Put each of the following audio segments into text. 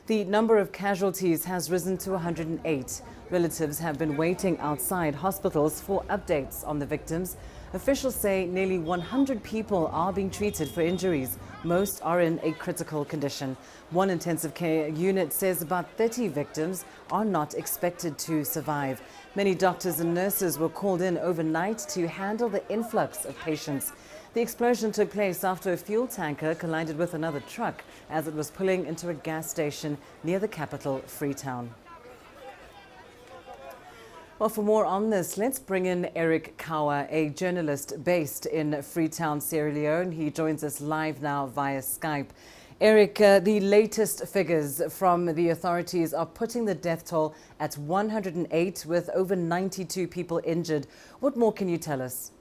The number of casualties has risen to 108. Relatives have been waiting outside hospitals for updates on the victims. Officials say nearly 100 people are being treated for injuries. Most are in a critical condition. One intensive care unit says about 30 victims are not expected to survive. Many doctors and nurses were called in overnight to handle the influx of patients. The explosion took place after a fuel tanker collided with another truck as it was pulling into a gas station near the capital, Freetown. Well, for more on this, let's bring in Eric Kawa, a journalist based in Freetown, Sierra Leone. He joins us live now via Skype. Eric, the latest figures from the authorities are putting the death toll at 108 with over 92 people injured. What more can you tell us?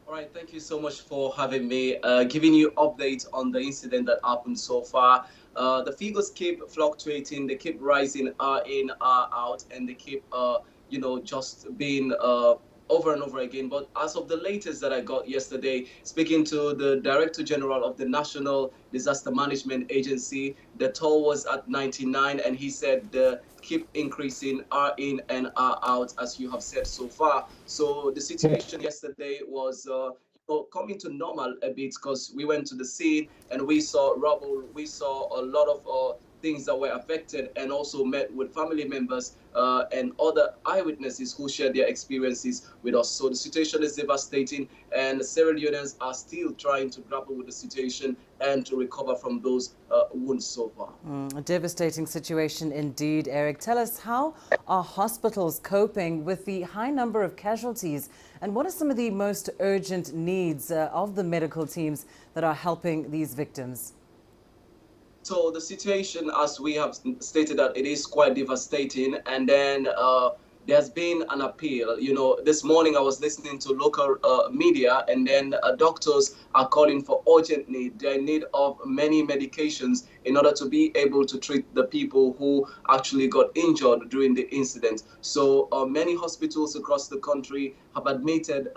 All right, thank you so much for having me, giving you updates on the incident that happened so far. The figures keep fluctuating, they keep rising in, out, and they keep, just being over and over again. But as of the latest that I got yesterday, speaking to the Director General of the National Disaster Management Agency, the toll was at 99, and he said the keep increasing, are in and are out, as you have said so far. So the situation yesterday was coming to normal a bit, because we went to the scene and we saw rubble, we saw a lot of things that were affected, and also met with family members and other eyewitnesses who shared their experiences with us. So the situation is devastating, and Sierra Leoneans are still trying to grapple with the situation and to recover from those wounds so far. A devastating situation indeed, Eric. Tell us, how are hospitals coping with the high number of casualties, and what are some of the most urgent needs of the medical teams that are helping these victims? So the situation, as we have stated, that it is quite devastating, and then there's been an appeal. This morning I was listening to local media, and then doctors are calling for urgent need. They're in need of many medications in order to be able to treat the people who actually got injured during the incident. So many hospitals across the country have admitted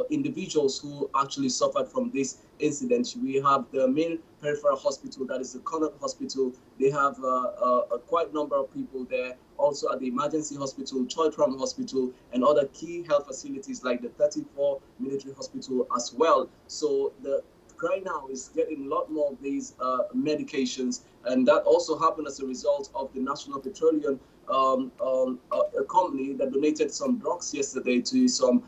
individuals who actually suffered from this incident. We have the main peripheral hospital, that is the Connaught Hospital. They have a quite number of people there. Also at the emergency hospital, Freetown Hospital, and other key health facilities like the 34 military hospital as well. So the cry now is getting a lot more of these medications, and that also happened as a result of the National Petroleum a company that donated some drugs yesterday to some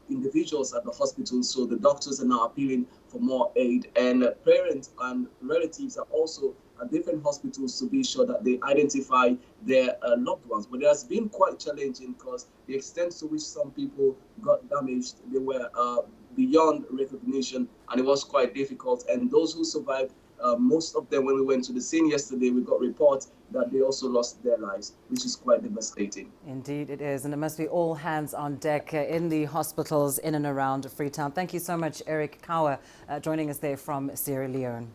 individuals at the hospital. So the doctors are now appealing for more aid, and parents and relatives are also at different hospitals to be sure that they identify their loved ones. But it has been quite challenging, because the extent to which some people got damaged, they were beyond recognition, and it was quite difficult. And those who survived, most of them, when we went to the scene yesterday, we got reports that they also lost their lives, which is quite devastating. Indeed it is, and it must be all hands on deck in the hospitals in and around Freetown. Thank you so much, Eric Kawa, joining us there from Sierra Leone.